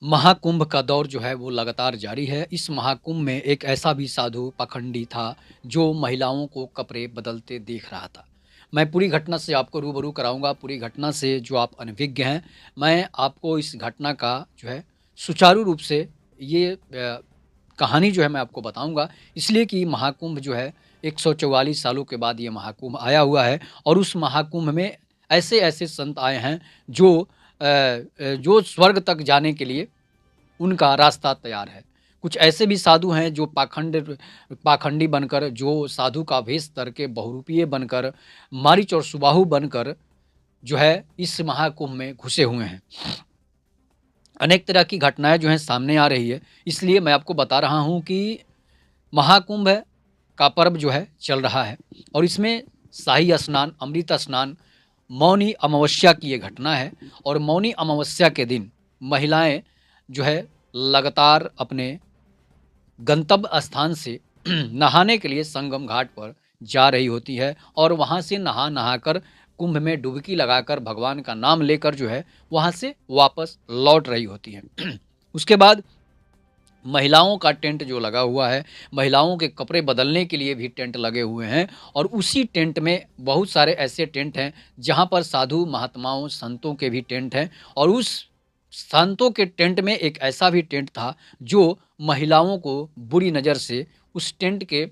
महाकुंभ का दौर जो है वो लगातार जारी है। इस महाकुंभ में एक ऐसा भी साधु पाखंडी था जो महिलाओं को कपड़े बदलते देख रहा था। मैं पूरी घटना से आपको रूबरू कराऊँगा, पूरी घटना से जो आप अनभिज्ञ हैं, मैं आपको इस घटना का जो है सुचारू रूप से ये कहानी जो है मैं आपको बताऊँगा। इसलिए कि महाकुंभ जो है 144 सालों के बाद ये महाकुंभ आया हुआ है और उस महाकुंभ में ऐसे-ऐसे संत आए हैं जो जो स्वर्ग तक जाने के लिए उनका रास्ता तैयार है। कुछ ऐसे भी साधु हैं जो पाखंडी बनकर, जो साधु का भेष करके, बहुरूपिये बनकर, मारीच और सुबाहु बनकर जो है इस महाकुंभ में घुसे हुए हैं। अनेक तरह की घटनाएँ जो हैं सामने आ रही है, इसलिए मैं आपको बता रहा हूँ कि महाकुंभ का पर्व जो है चल रहा है और इसमें शाही स्नान, अमृत स्नान, मौनी अमावस्या की ये घटना है और मौनी अमावस्या के दिन महिलाएँ जो है लगातार अपने गंतव्य स्थान से नहाने के लिए संगम घाट पर जा रही होती है और वहाँ से नहा-नहा कर कुंभ में डुबकी लगाकर भगवान का नाम लेकर जो है वहाँ से वापस लौट रही होती हैं। उसके बाद महिलाओं का टेंट जो लगा हुआ है, महिलाओं के कपड़े बदलने के लिए भी टेंट लगे हुए हैं और उसी टेंट में बहुत सारे ऐसे टेंट हैं, जहाँ पर साधु महात्माओं, संतों के भी टेंट हैं और उस संतों के टेंट में एक ऐसा भी टेंट था, जो महिलाओं को बुरी नज़र से उस टेंट के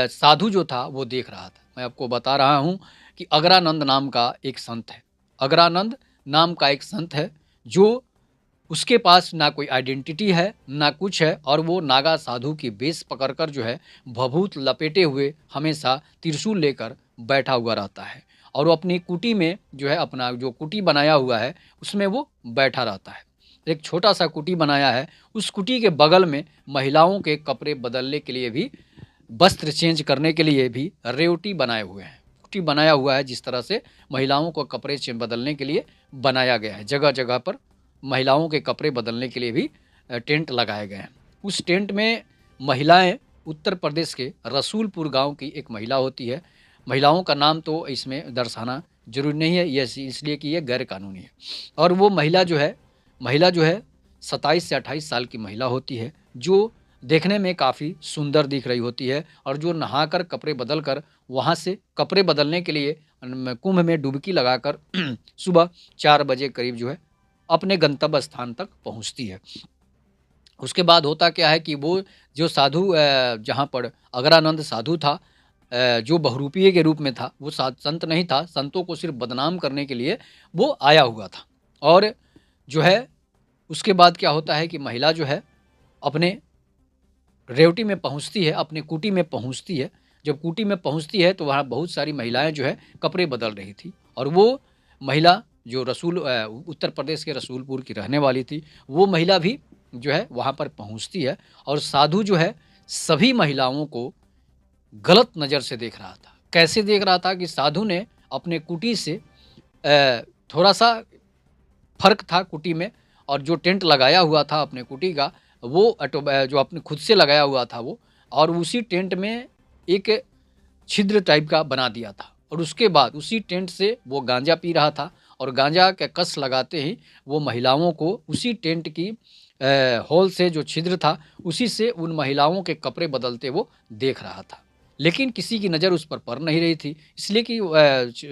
साधु जो था, वो देख रहा था। मैं आपको बता रहा हूँ कि अगरानंद नाम का एक संत है। अगरानंद नाम का एक संत है, जो उसके पास ना कोई आइडेंटिटी है, ना कुछ है और वो नागा साधु की भेष पकड़कर जो है भभूत लपेटे हुए हमेशा त्रिशूल लेकर बैठा हुआ रहता है और वो अपनी कुटी में जो है अपना जो कुटी बनाया हुआ है, उसमें वो बैठा रहता है। एक छोटा-सा कुटी बनाया है, उस कुटी के बगल में महिलाओं के कपड़े बदलने के लिए भी, वस्त्र चेंज करने के लिए भी रेवटी बनाए हुए हैं। कुटी बनाया हुआ है जिस तरह से महिलाओं को कपड़े बदलने के लिए बनाया गया है। जगह-जगह पर महिलाओं के कपड़े बदलने के लिए भी टेंट लगाए गए हैं। उस टेंट में महिलाएँ उत्तर प्रदेश के रसूलपुर गाँव की एक महिला होती है। महिलाओं का नाम तो इसमें दर्शाना ज़रूरी नहीं है, ये इसलिए कि ये गैर कानूनी है। और वो महिला जो है 27 से 28 साल की महिला होती है, जो देखने में काफ़ी सुंदर दिख रही होती है और जो नहाकर कपड़े बदल कर वहाँ से कपड़े बदलने के लिए कुंभ में डुबकी लगाकर सुबह 4 बजे करीब जो है अपने गंतव्य स्थान तक पहुँचती है। उसके बाद होता क्या है कि वो जो साधु जहाँ पर अगरानंद साधु था, जो बहुरूपिये के रूप में था, वो संत नहीं था, संतों को सिर्फ़ बदनाम करने के लिए वो आया हुआ था। और जो है उसके बाद क्या होता है कि महिला जो है अपने रेवटी में पहुँचती है, अपने कुटी में पहुँचती है। जब कुटी में पहुँचती है तो वहाँ बहुत सारी महिलाएँ जो है कपड़े बदल रही थी और वो महिला जो उत्तर प्रदेश के रसूलपुर की रहने वाली थी, वो महिला भी जो है वहाँ पर पहुँचती है और साधु जो है सभी महिलाओं को गलत नज़र से देख रहा था। कैसे देख रहा था कि साधु ने अपने कुटी से थोड़ा-सा फ़र्क था कुटी में और जो टेंट लगाया हुआ था अपने कुटी का, वो जो अपने खुद से लगाया हुआ था वो और उसी टेंट में एक छिद्र टाइप का बना दिया था और उसके बाद उसी टेंट से वो गांजा पी रहा था और गांजा के कस लगाते ही वो महिलाओं को उसी टेंट की होल से जो छिद्र था, उसी से उन महिलाओं के कपड़े बदलते वो देख रहा था। लेकिन किसी की नज़र उस पर पड़ नहीं रही थी, इसलिए कि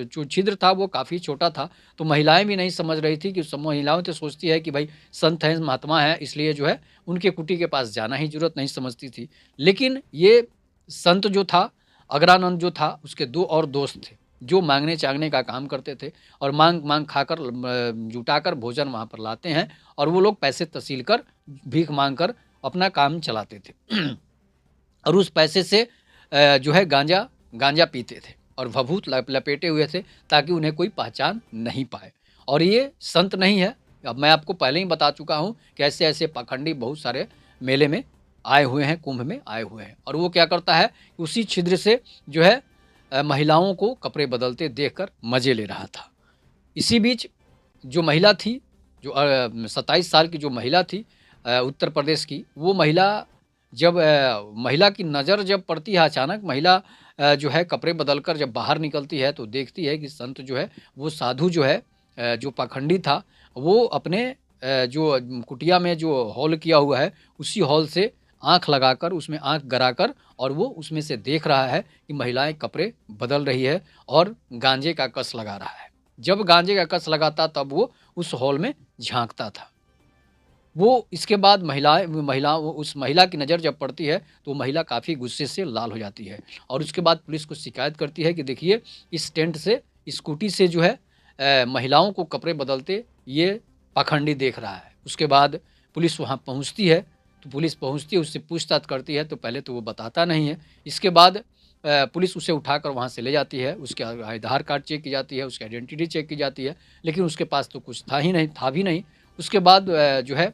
जो छिद्र था वो काफ़ी छोटा था, तो महिलाएँ भी नहीं समझ रही थी कि सब महिलाएँ तो सोचती है कि भाई संत हैं, महात्मा हैं, इसलिए जो है उनके कुटी के पास जाना ही ज़रूरत नहीं समझती थी। लेकिन ये संत जो था, अगरानंद जो था, उसके 2 और दोस्त थे, जो माँगने-चाँगने का काम करते थे और माँग-माँग खाकर जुटाकर भोजन वहाँ पर लाते हैं और वो लोग पैसे तसील कर, भीख माँग कर अपना काम चलाते थे। और उस पैसे से जो है गांजा पीते थे और भभूत लपेटे हुए थे ताकि उन्हें कोई पहचान नहीं पाए। और ये संत नहीं है, अब मैं आपको पहले ही बता चुका हूँ कि ऐसे-ऐसे पाखंडी बहुत सारे मेले में आए हुए हैं, कुंभ में आए हुए हैं। और वो क्या करता है, उसी छिद्र से जो है महिलाओं को कपड़े बदलते देखकर मज़े ले रहा था। इसी बीच जो महिला थी, जो 27 साल की जो महिला थी उत्तर प्रदेश की, वो महिला जब महिला की नज़र जब पड़ती है अचानक, महिला जो है कपड़े बदलकर जब बाहर निकलती है तो देखती है कि संत जो है वो साधु जो है जो पाखंडी था, वो अपने जो कुटिया में जो हॉल किया हुआ है, उसी हॉल से आँख लगाकर, उसमें आँख गड़ाकर और वो उसमें से देख रहा है कि महिलाएँ कपड़े बदल रही है और गांजे का कस लगा रहा है। जब गांजे का कस लगाता तब वो उस हॉल में झाँकता था। वो इसके बाद उस महिला की नज़र जब पड़ती है, तो महिला काफ़ी गुस्से से लाल हो जाती है और उसके बाद पुलिस को शिकायत करती है कि देखिए, इस टेंट से, स्कूटी से जो है महिलाओं को कपड़े बदलते ये पाखंडी देख रहा है। उसके बाद पुलिस वहाँ पहुँचती है, तो पुलिस पहुँचती है, उससे पूछताछ करती है, तो पहले तो वो बताता नहीं है। इसके बाद पुलिस उसे उठाकर वहाँ से ले जाती है, उसके आधार कार्ड चेक की जाती है, उसकी आइडेंटिटी चेक की जाती है, लेकिन उसके पास तो कुछ था भी नहीं। उसके बाद जो है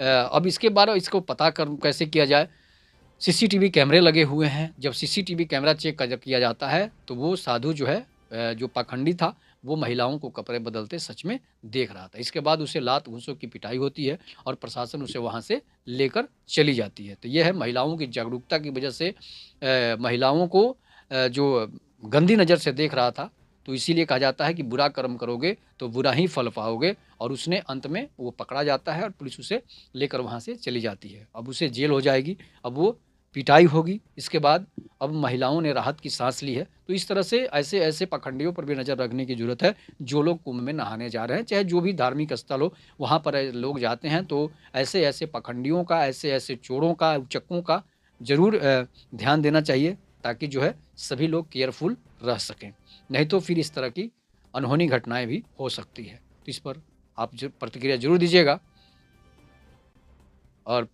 अब इसके बारे इसको पता कर कैसे किया जाए? सीसीटीवी कैमरे लगे हुए हैं, जब सीसीटीवी कैमरा चेक किया जाता है, तो वो साधु जो है जो पाखंडी था, वो महिलाओं को कपड़े बदलते सच में देख रहा था। इसके बाद उसे लात-घूँसों की पिटाई होती है और प्रशासन उसे वहाँ से लेकर चली जाती है। तो ये है महिलाओं की जागरूकता की वजह से महिलाओं को जो गंदी नज़र से देख रहा था, तो इसीलिए कहा जाता है कि बुरा कर्म करोगे तो बुरा ही फल पाओगे और उसने अंत में वो पकड़ा जाता है और पुलिस उसे लेकर वहाँ से चली जाती है। अब उसे जेल हो जाएगी, अब वो पिटाई होगी, इसके बाद अब महिलाओं ने राहत की साँस ली है। तो इस तरह से ऐसे-ऐसे पाखंडियों पर भी नज़र रखने की ज़रूरत है, जो लोग कुंभ में नहाने जा रहे हैं, चाहे जो भी धार्मिक स्थल हो, वहाँ पर लोग जाते हैं तो ऐसे-ऐसे पाखंडियों का, ऐसे-ऐसे चोरों का, उचक्कों का ज़रूर ध्यान देना चाहिए, ताकि जो है सभी लोग केयरफुल रह सकें। नहीं तो फिर इस तरह की अनहोनी घटनाएँ भी हो सकती है। तो इस पर आप ज प्रतिक्रिया ज़रूर दीजिएगा और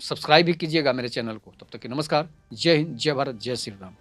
सब्सक्राइब भी कीजिएगा मेरे चैनल को। तब तक के नमस्कार। जय हिंद, जय भारत, जय श्री राम।